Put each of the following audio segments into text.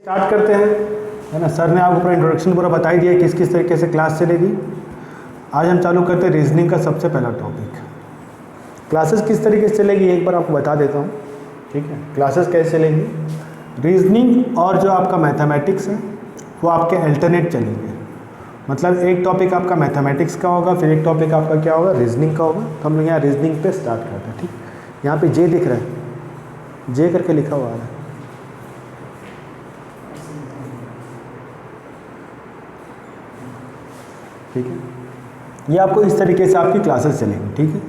Start करते हैं, है ना। सर ने आपको पूरा इंट्रोडक्शन पूरा बता ही दिया किस किस तरीके से क्लास चलेगी। आज हम चालू करते हैं रीजनिंग का सबसे पहला टॉपिक। क्लासेस किस तरीके से चलेगी एक बार आपको बता देता हूँ, ठीक है। क्लासेस कैसे चलेंगी, रीजनिंग और जो आपका मैथमेटिक्स है वो आपके अल्टरनेट चलेंगे। मतलब एक टॉपिक आपका मैथमेटिक्स का होगा, फिर एक टॉपिक आपका क्या होगा, रीजनिंग का होगा। तो हम लोग यहाँ रीजनिंग पे स्टार्ट करते हैं, ठीक। यहाँ पे जे दिख रहा है, जे करके लिखा हुआ है, ठीक है। ये आपको इस तरीके से आपकी क्लासेस चलेंगी, ठीक है।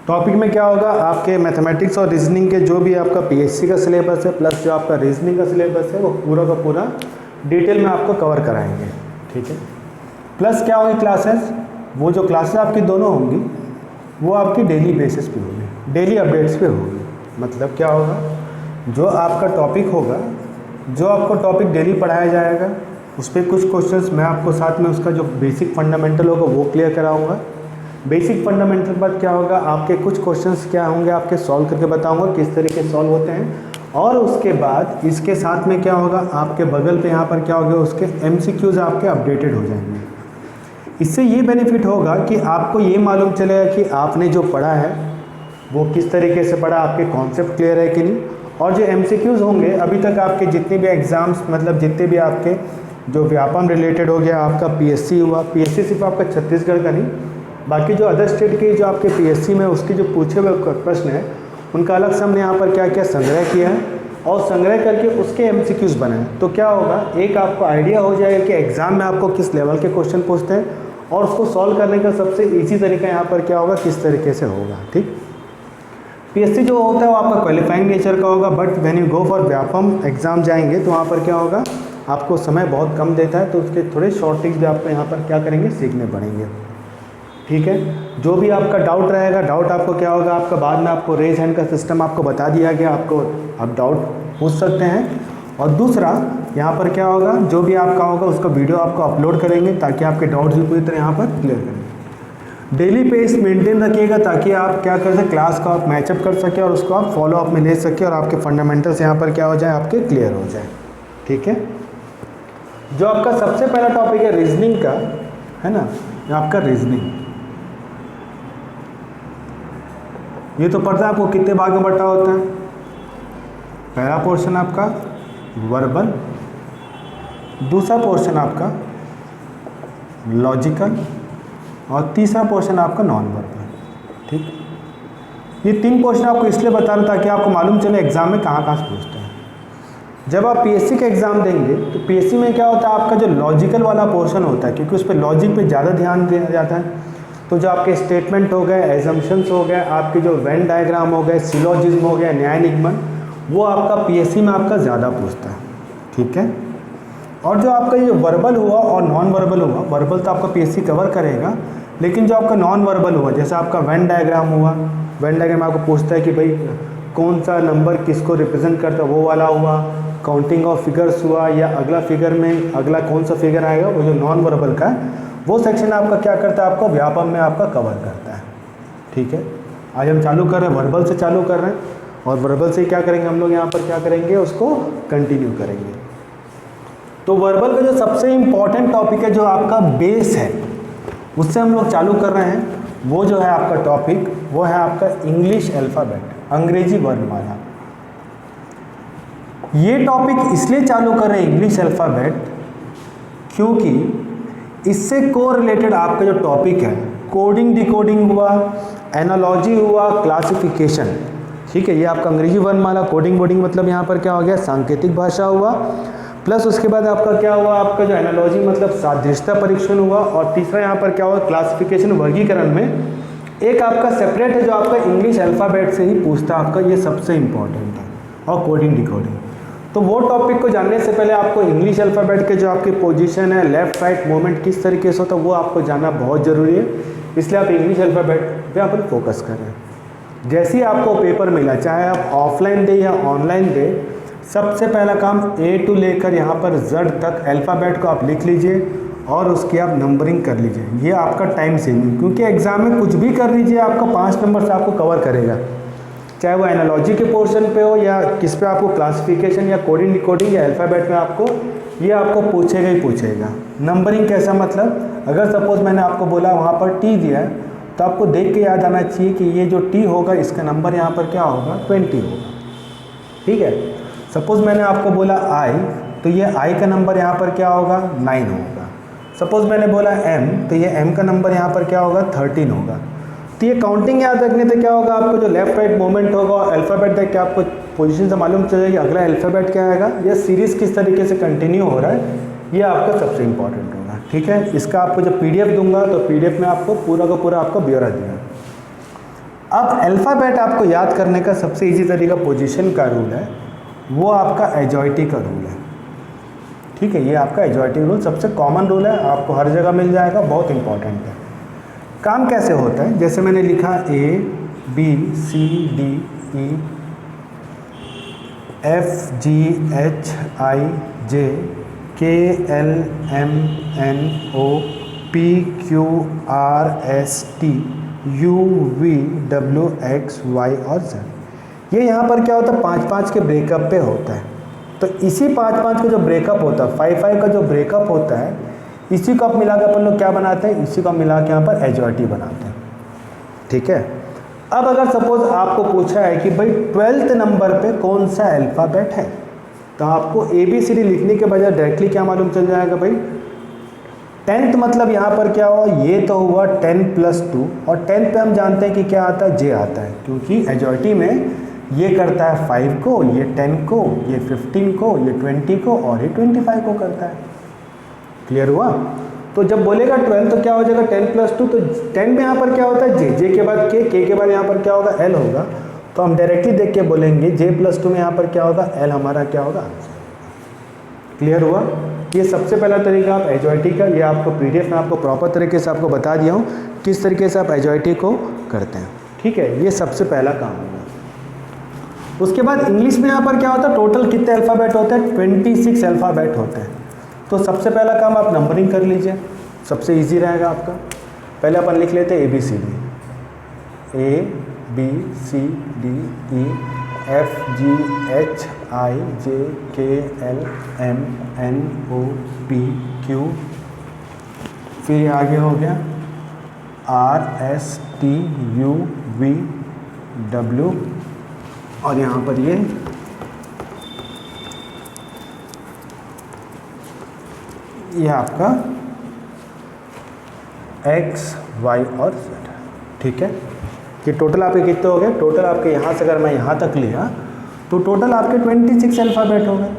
टॉपिक में क्या होगा, आपके मैथमेटिक्स और रीजनिंग के जो भी आपका पीएससी का सिलेबस है प्लस जो आपका रीजनिंग का सिलेबस है वो पूरा का पूरा डिटेल में आपको कवर कराएंगे, ठीक है। प्लस क्या होगी क्लासेस, वो जो क्लासेस आपकी दोनों होंगी वो आपकी डेली बेसिस पे होगी, डेली अपडेट्स पे होगी। मतलब क्या होगा, जो आपका टॉपिक होगा, जो आपको टॉपिक डेली पढ़ाया जाएगा उस पर कुछ क्वेश्चंस मैं आपको साथ में उसका जो बेसिक फंडामेंटल होगा वो क्लियर कराऊंगा। बेसिक फंडामेंटल बाद क्या होगा, आपके कुछ क्वेश्चंस क्या होंगे आपके सॉल्व करके बताऊंगा किस तरीके सॉल्व होते हैं। और उसके बाद इसके साथ में क्या होगा, आपके बगल पे यहाँ पर क्या होगा, उसके एमसीक्यूज आपके अपडेटेड हो जाएंगे। इससे ये बेनिफिट होगा कि आपको ये मालूम चलेगा कि आपने जो पढ़ा है वो किस तरीके से पढ़ा, आपके कॉन्सेप्ट क्लियर है कि नहीं। और जो एमसीक्यूज होंगे अभी तक आपके जितने भी एग्ज़ाम्स, मतलब जितने भी आपके जो व्यापम रिलेटेड हो गया, आपका पीएससी हुआ, पीएससी सिर्फ आपका छत्तीसगढ़ का नहीं, बाकी जो अदर स्टेट के जो आपके पीएससी में उसके जो पूछे हुए प्रश्न हैं उनका अलग से हमने यहाँ पर क्या क्या संग्रह किया है और संग्रह करके उसके एमसीक्यूज बनाए। तो क्या होगा, एक आपको आइडिया हो जाएगा कि एग्ज़ाम में आपको किस लेवल के क्वेश्चन पूछते हैं और उसको सॉल्व करने का सबसे ईजी तरीका यहाँ पर क्या होगा, किस तरीके से होगा, ठीक। पीएससी जो होता है वो आपका क्वालिफाइंग नेचर का होगा, but when you go for Vyapam exam जाएंगे तो वहाँ पर क्या होगा, आपको समय बहुत कम देता है, तो उसके थोड़े शॉर्ट ट्रिक्स भी आपको यहाँ पर क्या करेंगे, सीखने पड़ेंगे, ठीक है। जो भी आपका डाउट रहेगा, डाउट आपको क्या होगा, आपका बाद में आपको रेज हैंड का सिस्टम आपको बता दिया गया, आपको आप डाउट पूछ सकते हैं। और दूसरा यहाँ पर क्या होगा, जो भी आपका होगा उसका वीडियो आपको अपलोड करेंगे ताकि आपके डाउट्स भी पूरी तरह यहाँ पर क्लियर करें। डेली पेस मेंटेन रखिएगा ताकि आप क्या कर सकें, क्लास को आप मैचअप कर सकें और उसको आप फॉलो अप में ले सकें और आपके फंडामेंटल्स यहाँ पर क्या हो जाए, आपके क्लियर हो जाए, ठीक है। जो आपका सबसे पहला टॉपिक है रीजनिंग का, है ना, आपका रीजनिंग, ये तो पता है आपको कितने भाग में बटा होता है। पहला पोर्शन आपका वर्बल, दूसरा पोर्शन आपका लॉजिकल और तीसरा पोर्शन आपका नॉन वर्बल, ठीक। ये तीन पोर्शन आपको इसलिए बता रहा ताकि आपको मालूम चले एग्जाम में कहाँ कहाँ से पूछते हैं। जब आप पीएससी का एग्ज़ाम देंगे तो पीएससी में क्या होता है, आपका जो लॉजिकल वाला पोर्शन होता है, क्योंकि उस पर लॉजिक पे ज़्यादा ध्यान दिया जाता है। तो जो आपके स्टेटमेंट हो गए, एजम्पशंस हो गए, आपके जो वेन डायग्राम हो गए, सिलोजिज्म हो गया, न्याय निगमन, वो आपका पीएससी में आपका ज़्यादा पूछता है, ठीक है। और जो आपका ये वर्बल हुआ और नॉन वर्बल हुआ, वर्बल तो आपका पीएससी कवर करेगा, लेकिन जो आपका नॉन वर्बल हुआ, जैसे आपका वेन डायग्राम हुआ, वेन डायग्राम आपको पूछता है कि भाई कौन सा नंबर किसको रिप्रेजेंट करता है, वो वाला हुआ। काउंटिंग ऑफ फिगर्स हुआ, या अगला फिगर में अगला कौन सा फिगर आएगा, वो जो नॉन वर्बल का है वो सेक्शन आपका क्या करता है, आपको व्यापम में आपका कवर करता है, ठीक है। आज हम चालू कर रहे हैं, वर्बल से चालू कर रहे हैं और वर्बल से क्या करेंगे हम लोग यहाँ पर क्या करेंगे, उसको कंटिन्यू करेंगे। तो वर्बल का जो सबसे इम्पॉर्टेंट टॉपिक है, जो आपका बेस है, उससे हम लोग चालू कर रहे हैं। वो जो है आपका टॉपिक वो है आपका इंग्लिश अल्फ़ाबेट, अंग्रेजी वर्णमाला। ये टॉपिक इसलिए चालू कर रहे हैं इंग्लिश अल्फ़ाबेट क्योंकि इससे को रिलेटेड आपका जो टॉपिक है, कोडिंग डिकोडिंग हुआ, एनालॉजी हुआ, क्लासिफिकेशन, ठीक है। ये आपका अंग्रेजी वर्णमाला, कोडिंग बोडिंग मतलब यहाँ पर क्या हो गया, सांकेतिक भाषा हुआ, प्लस उसके बाद आपका क्या हुआ, आपका जो एनालॉजी मतलब सादृश्यता परीक्षण हुआ, और तीसरा यहाँ पर क्या हुआ, क्लासिफिकेशन, वर्गीकरण में एक आपका सेपरेट है जो आपका इंग्लिश अल्फ़ाबेट से ही पूछता है, आपका ये सबसे इम्पॉर्टेंट है, और कोडिंग डिकोडिंग। तो वो टॉपिक को जानने से पहले आपको इंग्लिश अल्फ़ाबेट के जो आपकी पोजीशन है, लेफ्ट राइट मूवमेंट किस तरीके से होता है, वो आपको जानना बहुत ज़रूरी है। इसलिए आप इंग्लिश अल्फ़ाबेट पे आप फोकस करें। जैसे ही आपको पेपर मिला, चाहे आप ऑफलाइन दे या ऑनलाइन दे, सबसे पहला काम ए टू लेकर यहाँ पर जेड तक अल्फ़ाबेट को आप लिख लीजिए और उसकी आप नंबरिंग कर लीजिए। ये आपका टाइम सेविंग, क्योंकि एग्ज़ाम में कुछ भी कर लीजिए आपका 5 नंबर से आपको कवर करेगा। चाहे वो एनालॉजी के पोर्शन पे हो या किस पे आपको क्लासिफिकेशन या कोडिंग डिकोडिंग या अल्फ़ाबेट में आपको ये आपको पूछेगा ही पूछेगा। नंबरिंग कैसा, मतलब अगर सपोज मैंने आपको बोला वहाँ पर टी दिया है तो आपको देख के याद आना चाहिए कि ये जो टी होगा इसका नंबर यहाँ पर क्या होगा, 20 होगा। ठीक है, सपोज़ मैंने आपको बोला आई, तो ये आई का नंबर यहाँ पर क्या होगा, 9 होगा। सपोज़ मैंने बोला एम, तो ये एम का नंबर यहाँ पर क्या होगा, 13 होगा। तो ये काउंटिंग याद रखने से क्या होगा, आपको जो लेफ्ट राइट मूवमेंट होगा और अल्फ़ाबेट देख के आपको पोजीशन से मालूम चल जाएगी अगला अल्फ़ाबेट क्या आएगा या सीरीज़ किस तरीके से कंटिन्यू हो रहा है, ये आपका सबसे इंपॉर्टेंट होगा। ठीक है, इसका आपको जब पीडीएफ दूंगा तो पीडीएफ में आपको पूरा का पूरा आपको ब्यौरा दिया। अब अल्फ़ाबेट आपको याद करने का सबसे ईजी तरीका पोजीशन का रूल है, वो आपका एजॉइटी का रूल है। ठीक है, ये आपका एजॉइटी रूल सबसे कॉमन रूल है, आपको हर जगह मिल जाएगा, बहुत इंपॉर्टेंट है। काम कैसे होता है, जैसे मैंने लिखा A B C D E F G H I J K L M N O P Q R S T U V W X Y और जेड। ये यहाँ पर क्या होता है, 5-5 के ब्रेकअप पे होता है। तो इसी 5-5 का जो ब्रेकअप होता है, 5-5 का जो ब्रेकअप होता है, इसी को आप मिला के अपन लोग क्या बनाते हैं, इसी को हम मिला के यहाँ पर एजॉइटी बनाते हैं। ठीक है, अब अगर सपोज आपको पूछा है कि भाई 12th नंबर पे कौन सा अल्फ़ाबेट है, तो आपको ABCD लिखने के बजाय डायरेक्टली क्या मालूम चल जाएगा, भाई 10th मतलब यहाँ पर क्या हुआ, ये तो हुआ 10 + 2 और 10th पे हम जानते हैं कि क्या आता है, जे आता है, क्योंकि एजॉइटी में ये करता है 5 को, ये 10 को, ये 15 को, ये 20 को और ये 25 को करता है। क्लियर हुआ? तो जब बोलेगा 12 तो क्या हो जाएगा 10 + 2, तो 10 में यहाँ पर क्या होता है, जे के बाद के बाद यहाँ पर क्या होगा, एल होगा। तो हम डायरेक्टली देख के बोलेंगे जे + 2 में यहाँ पर क्या होगा, एल हमारा क्या होगा, आंसर। क्लियर हुआ? ये सबसे पहला तरीका आप एजॉइटी का, ये आपको पीडीएफ में आपको प्रॉपर तरीके से आपको बता दिया हूँ किस तरीके से आप एजॉइटी को करते हैं। ठीक है, ये सबसे पहला काम होगा। उसके बाद इंग्लिश में यहाँ पर क्या होता है, टोटल कितने अल्फ़ाबेट होते हैं, 26 अल्फ़ाबेट होते हैं। तो सबसे पहला काम आप नंबरिंग कर लीजिए, सबसे इजी रहेगा आपका। पहले अपन लिख लेते हैं ABCD, ABCD E F G H I J K L M N O P Q, फिर आगे हो गया R S T U V W और यहाँ पर ये आपका X Y और Z। ठीक है, कि टोटल आपके कितने हो गए, टोटल आपके यहाँ से अगर मैं यहाँ तक लिया तो टोटल आपके 26 अल्फ़ाबेट हो गए।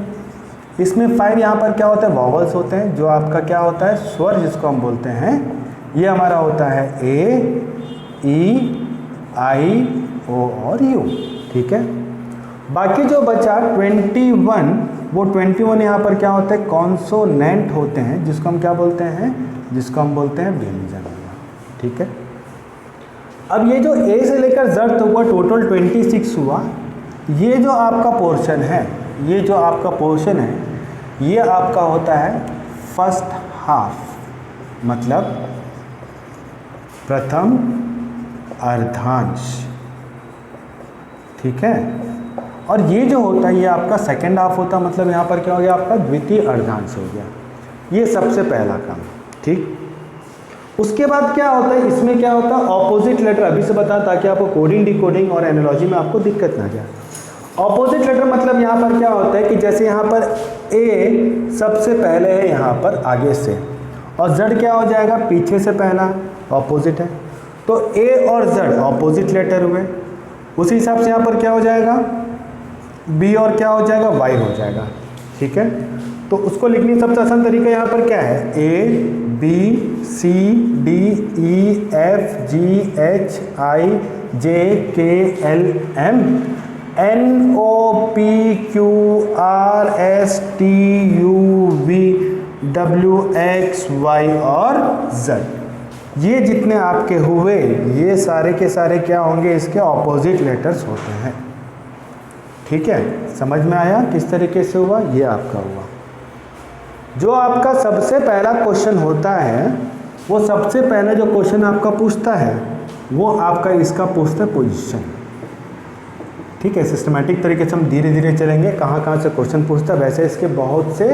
इसमें 5 यहाँ पर क्या होता है, वॉवल्स होते हैं, जो आपका क्या होता है, स्वर जिसको हम बोलते हैं, ये हमारा होता है A E I O और U। ठीक है, बाकी जो बचा 21, वो 21 यहाँ पर क्या होता है, कॉन्सोनेंट होते हैं, जिसको हम क्या बोलते हैं, जिसको हम बोलते हैं व्यंजन। ठीक है, अब ये जो ए से लेकर जेड तक हुआ टोटल 26 हुआ। ये जो आपका पोर्शन है, ये जो आपका पोर्शन है, ये आपका होता है फर्स्ट हाफ, मतलब प्रथम अर्धांश। ठीक है, और ये जो होता है ये आपका सेकेंड हाफ होता है, मतलब यहाँ पर क्या हो गया, आपका द्वितीय अर्धांश हो गया। ये सबसे पहला काम। ठीक, उसके बाद क्या होता है, इसमें क्या होता है, ऑपोजिट लेटर अभी से बता, ताकि आपको कोडिंग डिकोडिंग और एनालॉजी में आपको दिक्कत ना जाए। ऑपोजिट लेटर मतलब यहाँ पर क्या होता है कि जैसे यहाँ पर ए सबसे पहले है यहाँ पर आगे से, और जेड क्या हो जाएगा, पीछे से पहला, ऑपोजिट है। तो ए और जेड ऑपोजिट लेटर हुए, उसी हिसाब से यहाँ पर क्या हो जाएगा, बी और क्या हो जाएगा, वाई हो जाएगा। ठीक है, तो उसको लिखने सबसे आसान तरीका यहाँ पर क्या है, A B C D E F G H I J K L M N O P Q R S T U V W X Y और Z। ये जितने आपके हुए, ये सारे के सारे क्या होंगे, इसके ऑपोजिट लेटर्स होते हैं। ठीक है, समझ में आया किस तरीके से हुआ, ये आपका हुआ। जो आपका सबसे पहला क्वेश्चन होता है, वो सबसे पहले जो क्वेश्चन आपका पूछता है, वो आपका इसका पूछता है पोजीशन। ठीक है, सिस्टमेटिक तरीके से हम धीरे धीरे चलेंगे, कहाँ कहाँ से क्वेश्चन पूछता है। वैसे इसके बहुत से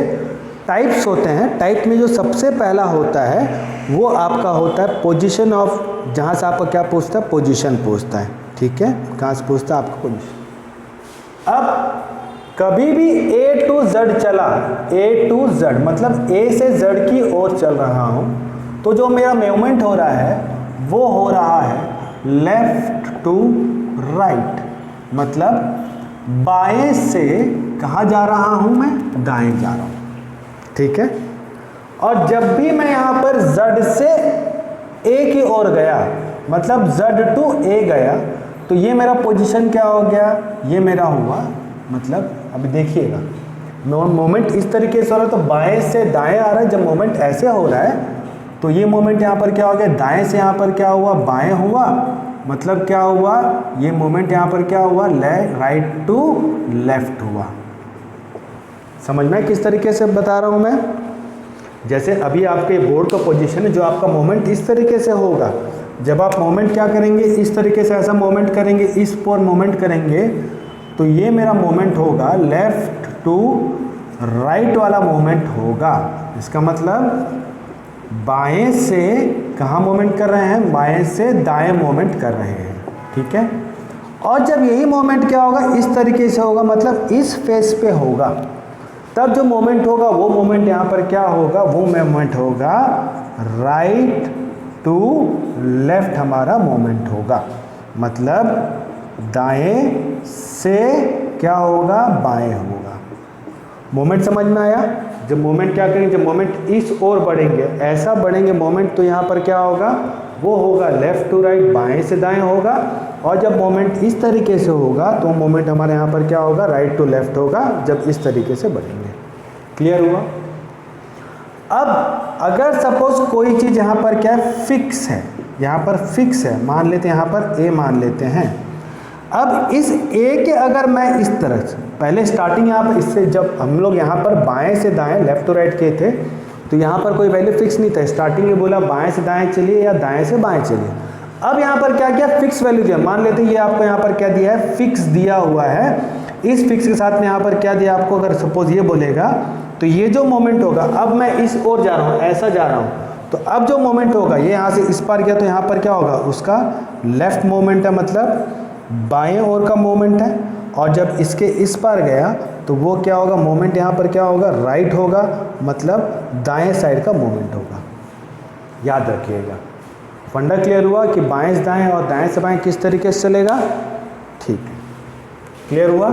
टाइप्स होते हैं। टाइप में जो सबसे पहला होता है वो आपका होता है पोजीशन ऑफ, जहाँ से आपका क्या पूछता है, पोजीशन पूछता है। ठीक है, कहाँ से पूछता है आपका पोजीशन। अब कभी भी A to Z चला, A to Z मतलब A से Z की ओर चल रहा हूँ, तो जो मेरा मूवमेंट हो रहा है वो हो रहा है लेफ्ट टू राइट, मतलब बाएं से कहाँ जा रहा हूँ मैं, दाएं जा रहा हूँ। ठीक है, और जब भी मैं यहाँ पर Z से A की ओर गया, मतलब Z to A गया, तो ये मेरा पोजीशन क्या हो गया, ये मेरा हुआ, मतलब अभी देखिएगा मोमेंट इस तरीके से हो रहा है, तो बाएं से दाएं आ रहा है। जब मोमेंट ऐसे हो रहा है तो ये मोमेंट यहाँ पर क्या हो गया, दाएं से यहाँ पर क्या हुआ, बाएं हुआ, मतलब क्या हुआ, ये मोमेंट यहाँ पर क्या हुआ, राइट टू लेफ्ट हुआ। समझ में किस तरीके से बता रहा हूँ मैं। जैसे अभी आपके बोर्ड का पोजीशन है, जो आपका मोमेंट इस तरीके से होगा, जब आप मोमेंट क्या करेंगे, इस तरीके से ऐसा मोमेंट करेंगे, इस पर मोमेंट करेंगे, तो ये मेरा मोमेंट होगा लेफ्ट टू राइट वाला मोमेंट होगा। इसका मतलब बाएं से कहाँ मोमेंट कर रहे हैं, बाएं से दाएं मोमेंट कर रहे हैं। ठीक है, और जब यही मोमेंट क्या होगा, इस तरीके से होगा, मतलब इस फेस पे होगा, तब जो मोमेंट होगा वो मोमेंट यहाँ पर क्या होगा, वो मोमेंट होगा राइट टू लेफ्ट, हमारा मोमेंट होगा। मतलब दाएं से क्या होगा, बाएं होगा। मोमेंट समझ में आया। जब मोमेंट क्या करेंगे, जब मोमेंट इस ओर बढ़ेंगे, ऐसा बढ़ेंगे मोमेंट, तो यहाँ पर क्या होगा, वो होगा लेफ्ट टू राइट, बाएं से दाएं होगा। और जब मोमेंट इस तरीके से होगा तो मोमेंट हमारे यहाँ पर क्या होगा, राइट टू लेफ्ट होगा, जब इस तरीके से बढ़ेंगे। क्लियर हुआ। अब अगर सपोज कोई चीज़ यहाँ पर क्या है, फिक्स है, यहाँ पर फिक्स है, मान लेते हैं यहाँ पर ए मान लेते हैं। अब इस ए के अगर मैं इस तरह से, पहले स्टार्टिंग यहाँ पर इससे, जब हम लोग यहाँ पर बाएं से दाएं लेफ्ट टू राइट किए थे, तो यहाँ पर कोई वैल्यू फिक्स नहीं था। स्टार्टिंग में बोला बाएं से दाएं चलिए या दाएं से बाएं चलिए। अब यहाँ पर क्या किया, फिक्स वैल्यू दिया। मान लेते हैं ये आपको यहाँ पर क्या दिया है, फिक्स दिया हुआ है। इस फिक्स के साथ में यहाँ पर क्या दिया आपको, अगर सपोज ये बोलेगा, तो ये जो मोमेंट होगा, अब मैं इस ओर जा रहा हूँ, ऐसा जा रहा हूँ, तो अब जो मोमेंट होगा, ये यहाँ से इस पार गया, तो यहाँ पर क्या होगा, उसका लेफ्ट मोमेंट है, मतलब बाएं ओर का मोमेंट है। और जब इसके इस पार गया तो वो क्या होगा, मोमेंट यहाँ पर क्या होगा, राइट होगा, मतलब दाएं साइड का मोमेंट होगा। याद रखिएगा। फंडा क्लियर हुआ कि बाएं से दाएं और दाएं से बाएं किस तरीके से चलेगा। ठीक है, क्लियर हुआ।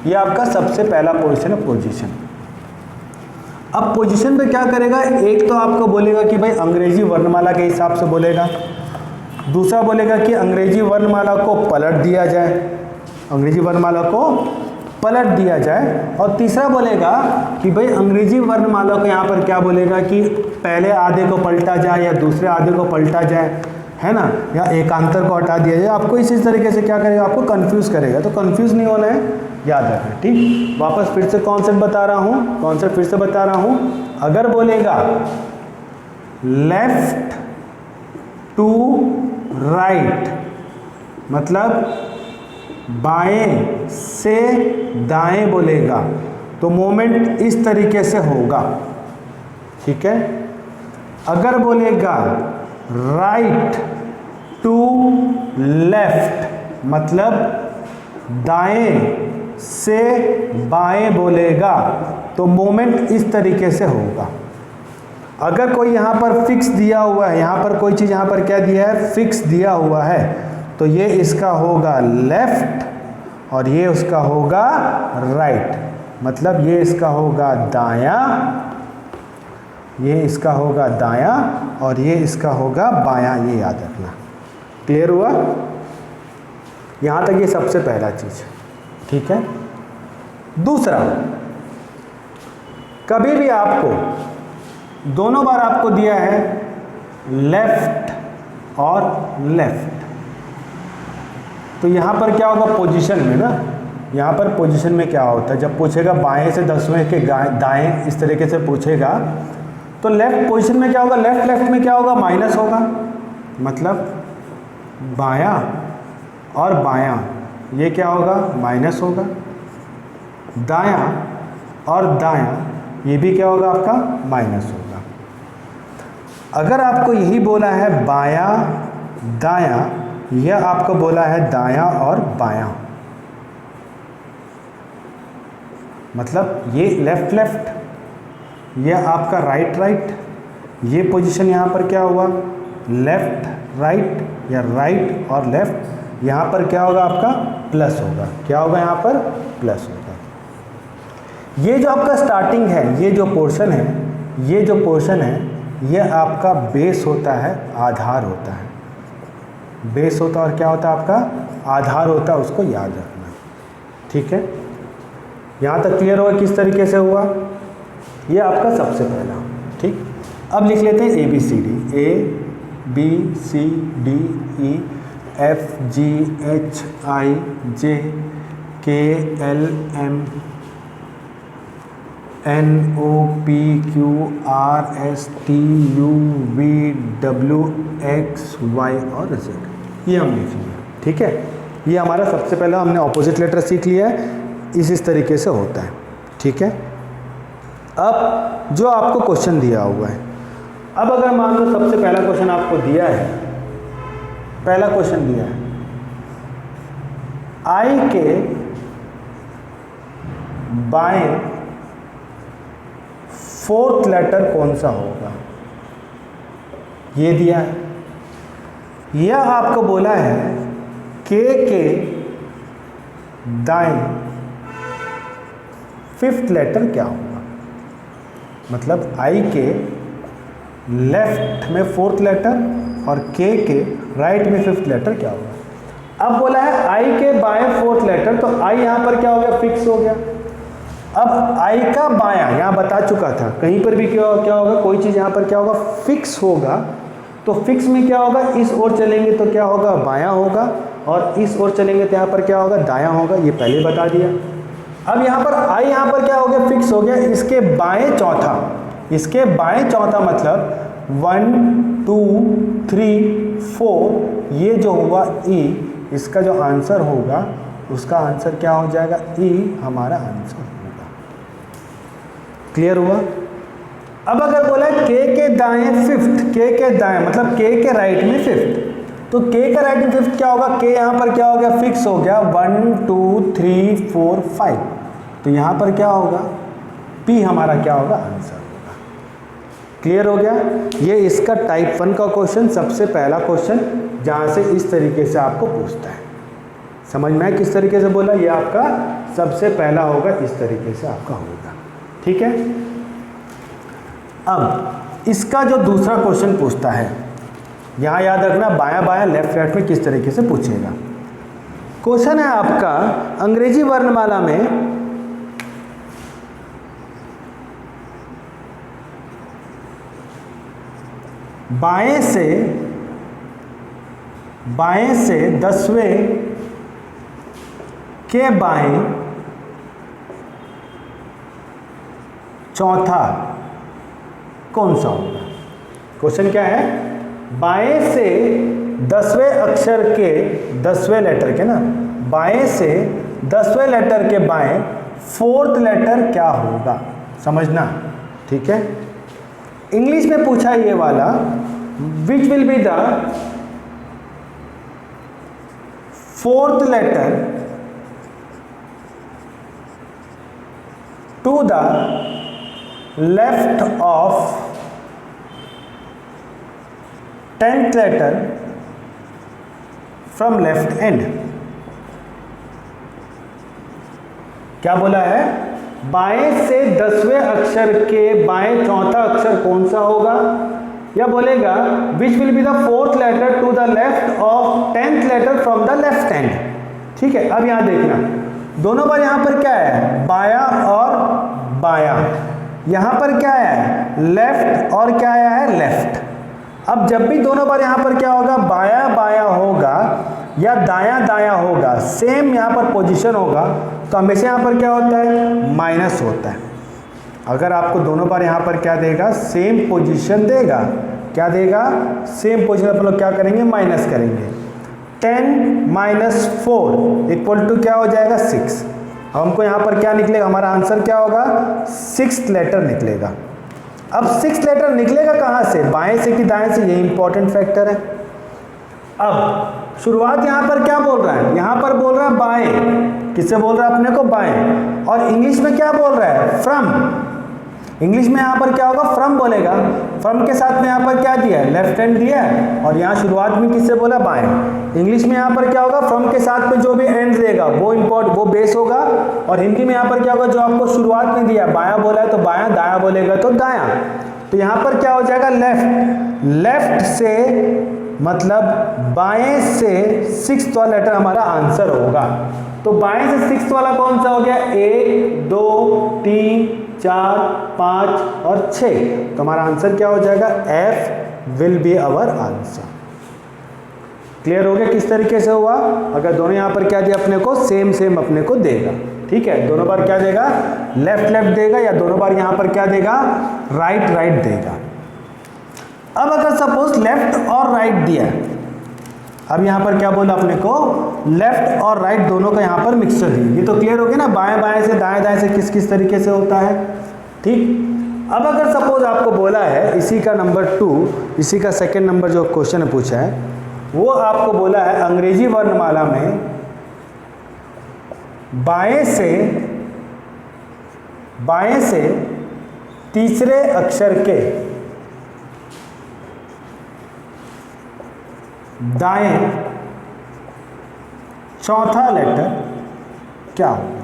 ये आपका सबसे पहला पोजीशन है, पोजीशन। अब पोजीशन पे क्या करेगा, एक तो आपको बोलेगा कि भाई अंग्रेजी वर्णमाला के हिसाब से बोलेगा, दूसरा बोलेगा कि अंग्रेजी वर्णमाला को पलट दिया जाए, अंग्रेजी वर्णमाला को पलट दिया जाए, और तीसरा बोलेगा कि भाई अंग्रेजी वर्णमाला को यहाँ पर क्या बोलेगा कि पहले आधे को पलटा जाए या दूसरे आधे को पलटा जाए, है ना, या एकांतर को हटा दिया जाए। आपको इसी तरीके से क्या करेगा, आपको कंफ्यूज करेगा। तो कंफ्यूज नहीं होना है, याद रखें। ठीक, वापस फिर से कॉन्सेप्ट बता रहा हूँ, कॉन्सेप्ट फिर से बता रहा हूँ। अगर बोलेगा लेफ्ट टू राइट, मतलब बाएं से दाएं बोलेगा, तो मोमेंट इस तरीके से होगा। ठीक है। अगर बोलेगा राइट टू लेफ्ट, मतलब दाएं से बाएं बोलेगा, तो मोमेंट इस तरीके से होगा। अगर कोई यहाँ पर फिक्स दिया हुआ है, यहाँ पर कोई चीज़ यहाँ पर क्या दिया है, फिक्स दिया हुआ है, तो ये इसका होगा लेफ्ट और ये उसका होगा राइट, मतलब ये इसका होगा दायां, ये इसका होगा दायां और ये इसका होगा बायां, ये याद रखना। क्लियर हुआ। यहाँ तक ये सबसे पहला चीज़। ठीक है। दूसरा, कभी भी आपको दोनों बार आपको दिया है लेफ्ट और लेफ्ट, तो यहाँ पर क्या होगा पोजीशन में ना, यहाँ पर पोजीशन में क्या होता है, जब पूछेगा बाएं से 10वें के दाएं इस तरीके से पूछेगा, तो लेफ्ट पोजीशन में क्या होगा, लेफ्ट लेफ्ट में क्या होगा, माइनस होगा, मतलब बायां और बायां ये क्या होगा, माइनस होगा। दायां और दायां ये भी क्या होगा आपका, माइनस होगा। अगर आपको यही बोला है बायां दायां, यह आपको बोला है दायां और बायां, मतलब ये लेफ्ट लेफ्ट, यह आपका राइट राइट, ये पोजीशन यहाँ पर क्या हुआ, लेफ्ट राइट या राइट और लेफ्ट, यहाँ पर क्या होगा आपका प्लस होगा। क्या होगा यहाँ पर, प्लस होगा। ये जो आपका स्टार्टिंग है, ये जो पोर्शन है, ये जो पोर्शन है, ये आपका बेस होता है, आधार होता है। बेस होता है और क्या होता है आपका, आधार होता है, उसको याद रखना। ठीक है, यहाँ तक क्लियर होगा किस तरीके से हुआ, ये आपका सबसे पहला। ठीक, अब लिख लेते हैं ABCD, ABCDEFGHIJKLMNOPQRSTUVWXY और Z, ये हम लिख लिया। ठीक है, ये हमारा सबसे पहला हमने ऑपोजिट लेटर सीख लिया है, इस तरीके से होता है। ठीक है, अब जो आपको क्वेश्चन दिया हुआ है, अब अगर मान लो सबसे पहला क्वेश्चन आपको दिया है, पहला क्वेश्चन दिया है आई के बाएं फोर्थ लेटर कौन सा होगा, ये दिया है। यह आपको बोला है के दाएं फिफ्थ लेटर क्या होगा, मतलब आई के लेफ्ट में फोर्थ लेटर और के राइट में फिफ्थ लेटर क्या होगा। अब बोला है आई के बाएं फोर्थ लेटर, तो आई यहाँ पर क्या हो गया, फिक्स हो गया। अब आई का बायां यहाँ बता चुका था, कहीं पर भी क्या होगा, कोई चीज़ यहाँ पर क्या होगा, फिक्स होगा, तो फिक्स में क्या होगा, इस ओर चलेंगे तो क्या होगा, बायां होगा, और इस ओर चलेंगे तो यहाँ पर क्या होगा, दायां होगा। ये पहले बता दिया। अब यहाँ पर आई यहाँ पर क्या हो गया, फिक्स हो गया। इसके बाएं चौथा, इसके बाएं चौथा मतलब 1 2 3 4, ये जो हुआ ई, इसका जो आंसर होगा उसका आंसर क्या हो जाएगा, ई हमारा आंसर होगा। क्लियर हुआ। अब अगर बोला के दाएं फिफ्थ, के दाएं मतलब के राइट में फिफ्थ, तो के का राइट में फिफ्थ क्या होगा, के यहाँ पर क्या हो गया, फिक्स हो गया 1 2 3 4 5, तो यहाँ पर क्या होगा, पी हमारा क्या होगा, आंसर होगा। क्लियर हो गया। ये इसका टाइप 1 का क्वेश्चन, सबसे पहला क्वेश्चन जहाँ से इस तरीके से आपको पूछता है। समझ में आया किस तरीके से बोला, ये आपका सबसे पहला होगा, इस तरीके से आपका होगा। ठीक है, अब इसका जो दूसरा क्वेश्चन पूछता है, यहाँ याद रखना बायां बायां लेफ्ट राइट में किस तरीके से पूछेगा। क्वेश्चन है आपका अंग्रेजी वर्णमाला में बाएं से 10वें के बाएं चौथा कौन सा होगा। क्वेश्चन क्या है, बाएं से 10वें अक्षर के 10वें लेटर के ना, बाएं से 10वें लेटर के बाएं फोर्थ लेटर क्या होगा, समझना। ठीक है, इंग्लिश में पूछा ये वाला, which will be the fourth letter to the left of 10th letter from left end. क्या बोला है, बाएं से 10वें अक्षर के बाएं चौथा अक्षर कौन सा होगा, या बोलेगा which will be the fourth letter to the left of 10th letter from the left end. ठीक है, अब यहां देखना, दोनों बार यहां पर क्या है, बायां और बायां, यहां पर क्या है, लेफ्ट और क्या आया है, लेफ्ट। अब जब भी दोनों बार यहाँ पर क्या होगा, बायां बायां होगा या दायां दायां होगा, सेम यहाँ पर पोजीशन होगा, तो हमेशा यहाँ पर क्या होता है, माइनस होता है। अगर आपको दोनों बार यहाँ पर क्या देगा, सेम पोजीशन देगा, क्या देगा, सेम पोजीशन, अपन लोग क्या करेंगे, माइनस करेंगे। 10 माइनस 4 इक्वल टू क्या हो जाएगा 6। अब हमको यहाँ पर क्या निकलेगा, हमारा आंसर क्या होगा 6th लेटर निकलेगा। अब 6th लेटर निकलेगा कहाँ से, बाएं से कि दाएं से, ये इंपॉर्टेंट फैक्टर है। अब शुरुआत यहाँ पर क्या बोल रहा है, यहाँ पर बोल रहा है बाएं, किससे बोल रहा है अपने को, बाएं। और इंग्लिश में क्या बोल रहा है, फ्रॉम। इंग्लिश में यहाँ पर क्या होगा, फ्रॉम बोलेगा। फ्रॉम के साथ में यहाँ पर क्या दिया है, लेफ्ट हैंड दिया है, और यहाँ शुरुआत में किससे बोला, बाएं। इंग्लिश में यहाँ पर क्या होगा, फ्रॉम के साथ में जो भी एंड देगा वो बेस होगा। और हिंदी में यहाँ पर क्या होगा, जो आपको शुरुआत में दिया बायां बोला है तो बायां, दायां बोलेगा तो दायां। तो यहाँ पर क्या हो जाएगा, लेफ्ट। लेफ्ट से मतलब बाएं से 6th वाला लेटर हमारा आंसर होगा। तो बाएं से 6th वाला कौन सा हो गया, 1 2 3 4 5 और 6। तो हमारा आंसर क्या हो जाएगा, F will be our answer. Clear हो गया किस तरीके से हुआ। अगर दोनों यहाँ पर क्या दिया अपने को, सेम अपने को देगा, ठीक है। दोनों बार क्या देगा, लेफ्ट देगा, या दोनों बार यहाँ पर क्या देगा, राइट देगा। अब अगर सपोज लेफ्ट और राइट दिया, अब यहाँ पर क्या बोला अपने को, लेफ्ट और राइट दोनों का यहाँ पर मिक्सचर है। ये तो क्लियर हो गया ना, बाएं से दाएं से किस तरीके से होता है, ठीक। अब अगर सपोज आपको बोला है इसी का नंबर 2, इसी का सेकंड नंबर जो क्वेश्चन पूछा है, वो आपको बोला है अंग्रेजी वर्णमाला में बाएं से तीसरे अक्षर के दाएं चौथा लेटर क्या होगा।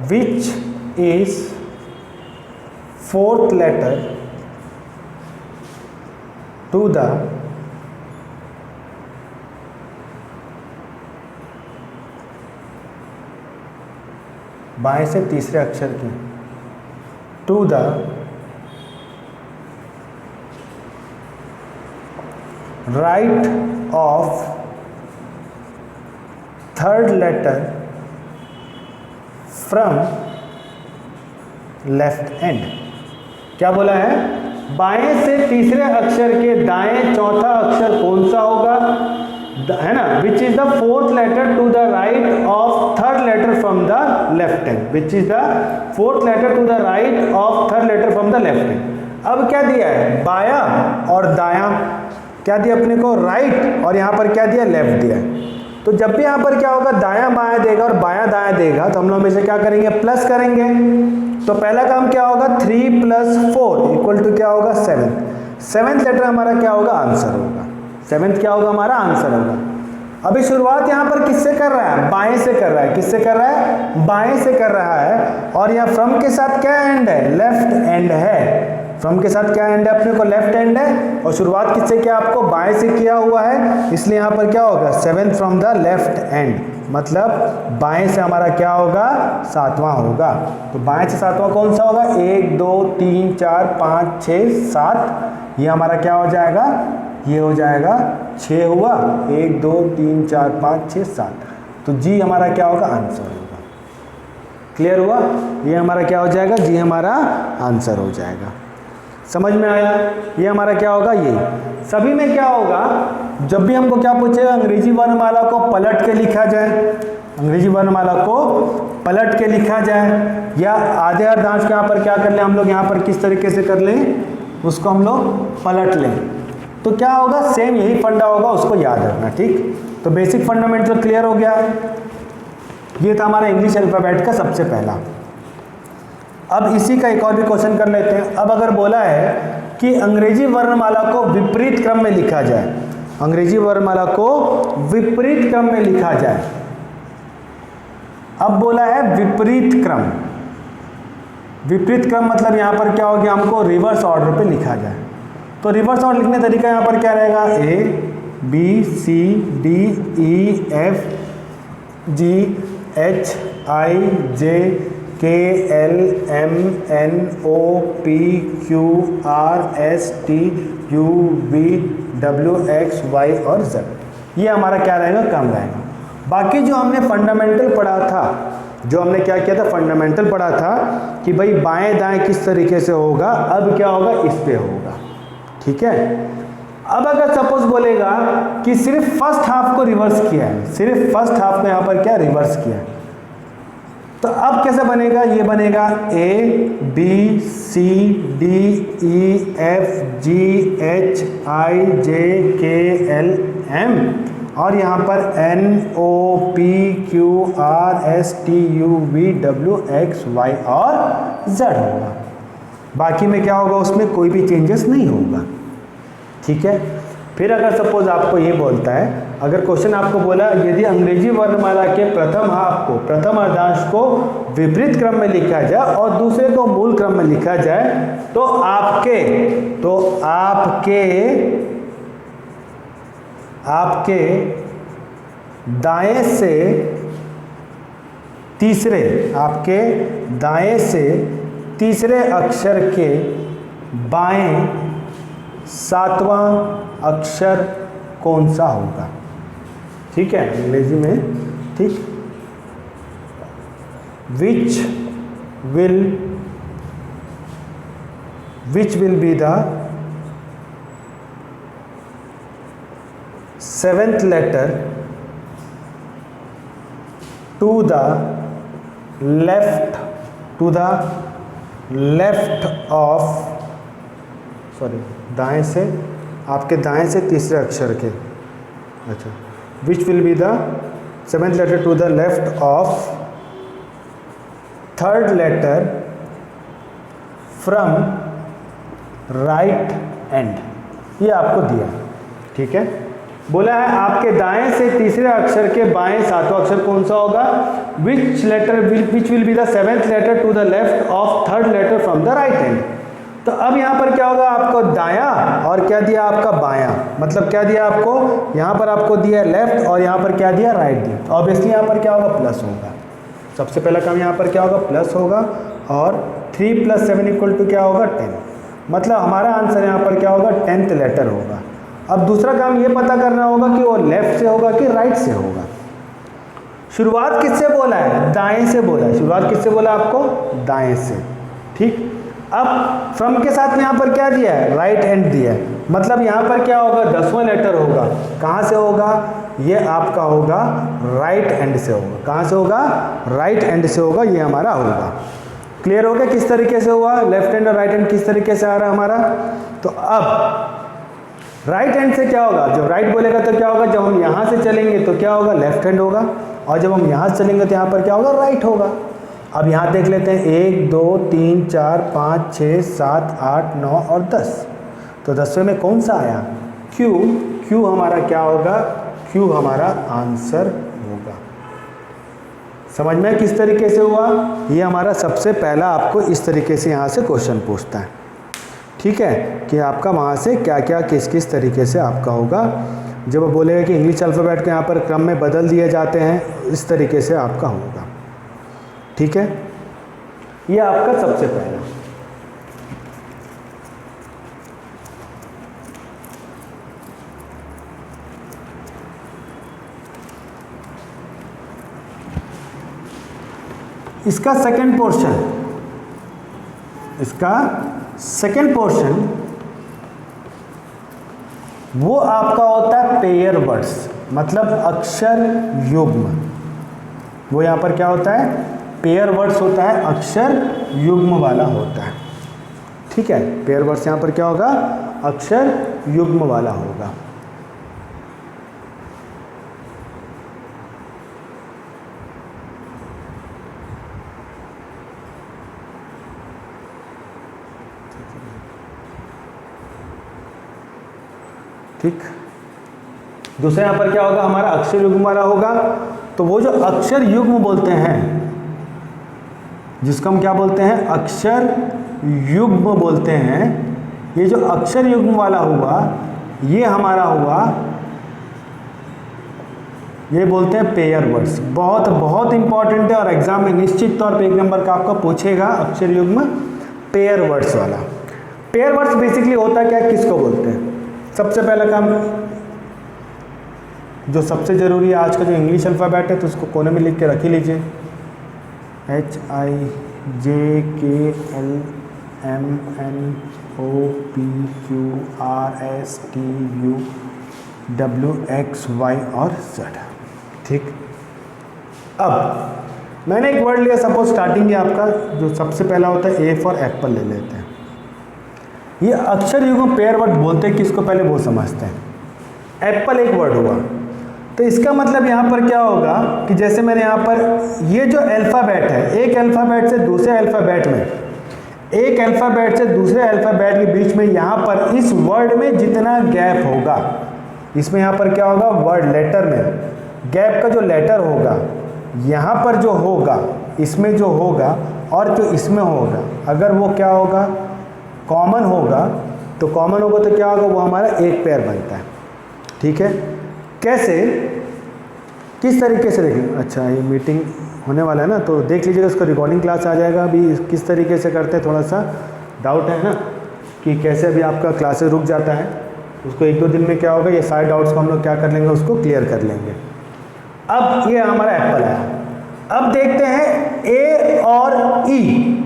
Which is 4th letter to the बाएं से तीसरे अक्षर की to the right of 3rd letter from left end. क्या बोला है, बाएं से तीसरे अक्षर के दाएं चौथा अक्षर कौन सा होगा, है ना, which is the 4th letter to the right of 3rd letter from the left hand, which is the 4th letter to the right of 3rd letter from the left hand. अब क्या दिया है, बाया और दाया, क्या दिया अपने को, राइट, और यहाँ पर क्या दिया, लेफ्ट दिया है। तो जब भी यहाँ पर क्या होगा, दायां बायां देगा और बायां दायां देगा, तो हम लोग हमेशा क्या करेंगे, प्लस करेंगे। तो पहला काम क्या होगा, 3 + 4 इक्वल टू क्या होगा, 7th लेटर हमारा क्या होगा, आंसर होगा। 7th क्या होगा, हमारा आंसर होगा। अभी शुरुआत यहाँ पर किससे कर रहा है, बाएं से कर रहा है। किससे कर रहा है, बाएं से कर रहा है। और यहाँ फ्रॉम के साथ क्या एंड है, लेफ्ट एंड है। फ्रॉम के साथ क्या एंड है, अपने को लेफ्ट एंड है। और शुरुआत किससे किया, आपको बाएं से किया हुआ है, इसलिए यहाँ पर क्या होगा, 7 फ्रॉम द लेफ्ट एंड, मतलब बाएं से हमारा क्या होगा, 7वां होगा। तो बाएं से 7वां कौन सा होगा, 1 2 3 4 5 6 7, ये हमारा क्या हो जाएगा, ये हो जाएगा 6 हुआ, 1 2 3 4 5 6 7। तो जी हमारा क्या होगा, आंसर होगा। क्लियर हुआ, ये हमारा क्या हो जाएगा, जी हमारा आंसर हो जाएगा। समझ में आया, ये हमारा क्या होगा, ये सभी में क्या होगा, जब भी हमको क्या पूछेगा, अंग्रेजी वर्णमाला को पलट के लिखा जाए, अंग्रेजी वर्णमाला को पलट के लिखा जाए, या आधे अर्धांश के यहाँ पर क्या कर लें हम लोग, यहाँ पर किस तरीके से कर लें, उसको हम लोग पलट लें, तो क्या होगा, सेम यही फंडा होगा, उसको याद रखना, ठीक। तो बेसिक फंडामेंटल क्लियर हो गया। ये था हमारा इंग्लिश अल्फ़ाबेट का सबसे पहला। अब इसी का एक और भी क्वेश्चन कर लेते हैं। अब अगर बोला है कि अंग्रेजी वर्णमाला को विपरीत क्रम में लिखा जाए, अंग्रेजी वर्णमाला को विपरीत क्रम में लिखा जाए। अब बोला है विपरीत क्रम, विपरीत क्रम मतलब यहाँ पर क्या हो गया, हमको रिवर्स ऑर्डर पे लिखा जाए। तो रिवर्स ऑर्डर लिखने तरीका यहाँ पर क्या रहेगा, A B C D E F G H I J K L M N O P Q R S T U V W X Y और Z, ये हमारा क्या रहेगा, क्रम रहेगा। बाकी जो हमने फंडामेंटल पढ़ा था जो हमने क्या किया था, फंडामेंटल पढ़ा था कि भाई बाएं दाएं किस तरीके से होगा, अब क्या होगा, इस पे होगा। ठीक है, अब अगर सपोज बोलेगा कि सिर्फ फर्स्ट हाफ को रिवर्स किया है, सिर्फ फर्स्ट हाफ को यहाँ पर क्या रिवर्स किया है, तो अब कैसे बनेगा, ये बनेगा A B C D E F G H I J K L M और यहाँ पर N O P Q R S T U V W X Y और Z होगा। बाकी में क्या होगा, उसमें कोई भी चेंजेस नहीं होगा। ठीक है, फिर अगर सपोज आपको ये बोलता है, अगर क्वेश्चन आपको बोला यदि अंग्रेजी वर्णमाला के प्रथम हाफ को, प्रथम अर्धांश को विपरीत क्रम में लिखा जाए और दूसरे को मूल क्रम में लिखा जाए तो आपके दाएं से तीसरे अक्षर के बाएं सातवां अक्षर कौन सा होगा। ठीक है, अंग्रेजी में, ठीक, which will be the seventh letter to the left of, sorry, दाएं से, आपके दाएं से तीसरे अक्षर के, अच्छा, which will be the seventh letter to the left of third letter from right end, ये आपको दिया। ठीक है, बोला है आपके दाएं से तीसरे अक्षर के बाएं सातवां अक्षर कौन सा होगा, which will be the seventh letter to the left of third letter from the right end. तो अब यहाँ पर क्या होगा, आपको दाया और क्या दिया, आपका बायां, मतलब क्या दिया आपको, यहाँ पर आपको दिया लेफ्ट और यहाँ पर क्या दिया, राइट दिया। तो ऑब्वियसली यहाँ पर क्या होगा, प्लस होगा। सबसे पहला काम यहाँ पर क्या होगा, प्लस होगा और 3 + 7 = क्या होगा, 10। मतलब हमारा आंसर यहाँ पर क्या होगा, 10th लेटर होगा। अब दूसरा काम ये पता करना होगा कि वो लेफ्ट से होगा कि राइट से होगा। शुरुआत किससे बोला है, दाएं से बोला है। शुरुआत किससे बोला आपको, दाएं से। ठीक, अब फ्रॉम के साथ में यहाँ पर क्या दिया है, राइट हैंड दिया है, मतलब यहाँ पर क्या होगा, 10वां लेटर होगा। कहाँ से होगा, ये आपका होगा राइट हैंड से होगा। कहाँ से होगा, राइट हैंड से होगा, ये हमारा होगा। क्लियर हो गया किस तरीके से हुआ, लेफ्ट हैंड और राइट हैंड किस तरीके से आ रहा है हमारा। तो अब राइट हैंड से क्या होगा, जब राइट बोलेगा तो क्या होगा, जब हम यहाँ से चलेंगे तो क्या होगा, लेफ्ट हैंड होगा, और जब हम यहाँ से चलेंगे तो यहाँ पर क्या होगा, राइट होगा। अब यहाँ देख लेते हैं, 1 2 3 4 5 6 7 8 9 और 10। तो 10वें में कौन सा आया, क्यू हमारा क्या होगा, क्यू हमारा आंसर होगा। समझ में किस तरीके से हुआ, ये हमारा सबसे पहला आपको इस तरीके से यहाँ से क्वेश्चन पूछता है। ठीक है, कि आपका वहाँ से क्या क्या किस तरीके से आपका होगा। जब वो बोलेगा कि इंग्लिश अल्फ़ाबेट को यहाँ पर क्रम में बदल दिए जाते हैं, इस तरीके से आपका होगा। ठीक है, ये आपका सबसे पहला। इसका सेकंड पोर्शन, वो आपका होता है पेयर वर्ड्स, मतलब अक्षर युग्म। वो यहाँ पर क्या होता है, पेयर वर्ड्स होता है, अक्षर युग्म वाला होता है। ठीक है, पेयर वर्ड्स यहाँ पर क्या होगा, अक्षर युग्म वाला होगा। ठीक, दूसरा यहाँ पर क्या होगा, हमारा अक्षर युग्म वाला होगा। तो वो जो अक्षर युग्म बोलते हैं, जिसको हम क्या बोलते हैं, अक्षर युग्म बोलते हैं, ये जो अक्षर युग्म वाला हुआ, ये हमारा हुआ, ये बोलते हैं पेयर वर्ड्स। बहुत बहुत इंपॉर्टेंट है और एग्जाम में निश्चित तौर पे 1 नंबर का आपका पूछेगा, अक्षर युग्म पेयर वर्ड्स वाला। पेयर वर्ड्स बेसिकली होता क्या, किसको बोलते हैं। सबसे पहला काम जो सबसे ज़रूरी है, आज का जो इंग्लिश अल्फ़ाबेट है, तो उसको कोने में लिख के रख ही लीजिए। HIJKLMNOPQRSTUWXY और Z। ठीक। अब मैंने एक वर्ड लिया, सपोज स्टार्टिंग है आपका जो सबसे पहला होता है ए फॉर एप्पल ले लेते हैं। ये अक्षर युग्म पेयर वर्ड बोलते हैं किसको, पहले वो समझते हैं। एप्पल एक वर्ड हुआ, तो इसका मतलब यहाँ पर क्या होगा कि जैसे मैंने यहाँ पर ये जो अल्फ़ाबेट है, एक अल्फ़ाबेट से दूसरे अल्फ़ाबेट में, एक अल्फ़ाबेट से दूसरे अल्फ़ाबेट के बीच में यहाँ पर इस वर्ड में जितना गैप होगा, इसमें यहाँ पर क्या होगा, वर्ड लेटर में गैप का जो लेटर होगा, यहाँ पर जो होगा, इसमें जो होगा और जो इसमें होगा, अगर वो क्या होगा, कॉमन होगा, तो कॉमन होगा तो क्या होगा, वो हमारा एक पेयर बनता है। ठीक है। कैसे, किस तरीके से देखें। अच्छा, ये मीटिंग होने वाला है ना, तो देख लीजिएगा, उसका रिकॉर्डिंग क्लास आ जाएगा। अभी किस तरीके से करते हैं, थोड़ा सा डाउट है ना कि कैसे अभी आपका क्लासेस रुक जाता है, उसको 1-2 दिन में क्या होगा, ये सारे डाउट्स को हम लोग क्या कर लेंगे, उसको क्लियर कर लेंगे। अब ये हमारा एप्पल है। अब देखते हैं ए और ई।